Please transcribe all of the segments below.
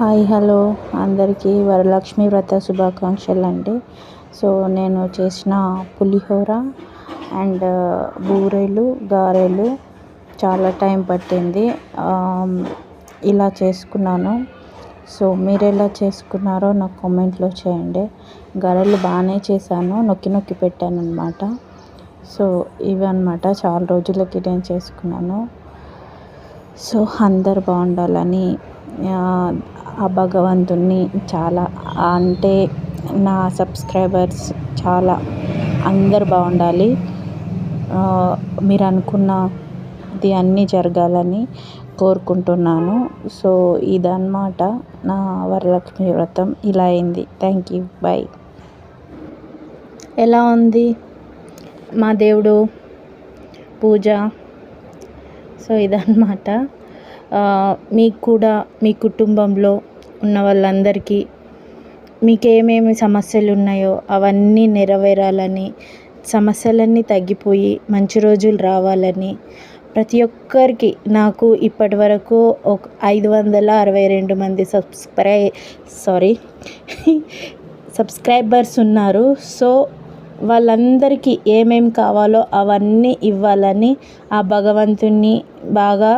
Hi hello అందరికీ వరలక్ష్మి వ్రత శుభాకాంక్షలు అండి. సో నేను చేసిన పులిహోర అండ్ బూరెలు గారెలు చాలా టైం పట్టింది. ఇలా చేసుకున్నాను. సో మీరు ఎలా చేసుకున్నారో నాకు కామెంట్లో చేయండి. గారెలు బాగానే చేశాను, నొక్కి నొక్కి పెట్టాను అనమాట. సో ఇవి అనమాట చాలా రోజులకి నేను చేసుకున్నాను. సో అందరు బాగుండాలని ఆ భగవంతుణ్ణి చాలా అంటే నా సబ్స్క్రైబర్స్ చాలా అందరు బాగుండాలి, మీరు అనుకున్నది అన్నీ జరగాలని కోరుకుంటున్నాను. సో ఇదన్నమాట నా వరలక్ష్మి వ్రతం ఇలా అయింది. Thank you, bye. ఎలా ఉంది మా దేవుడు పూజ? సో ఇదన్నమాట. మీకు కూడా మీ కుటుంబంలో ఉన్న వాళ్ళందరికీ మీకు ఏమేమి సమస్యలు ఉన్నాయో అవన్నీ నెరవేరాలని, సమస్యలన్నీ తగ్గిపోయి మంచి రోజులు రావాలని ప్రతి ఒక్కరికి, నాకు ఇప్పటి వరకు ఒక 562 మంది సబ్స్క్రైబర్స్ ఉన్నారు. సో వాళ్ళందరికీ ఏమేమి కావాలో అవన్నీ ఇవ్వాలని ఆ భగవంతుణ్ణి బాగా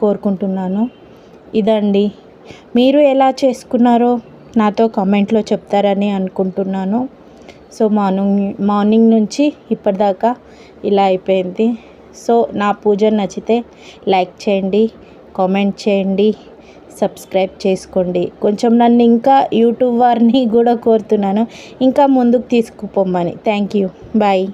కోరుకుంటున్నాను. ఇదండి, మీరు ఎలా చేసుకున్నారో నాతో కామెంట్లో చెప్తారని అనుకుంటున్నాను. సో మార్నింగ్ నుంచి ఇప్పటిదాకా ఇలా అయిపోయింది. సో నా పూజ నచ్చితే లైక్ చేయండి, కామెంట్ చేయండి, సబ్స్క్రైబ్ చేసుకోండి. కొంచెం నన్ను ఇంకా యూట్యూబ్ వారిని కూడా కోరుతున్నాను ఇంకా ముందుకు తీసుకుపోమని. Thank you, bye.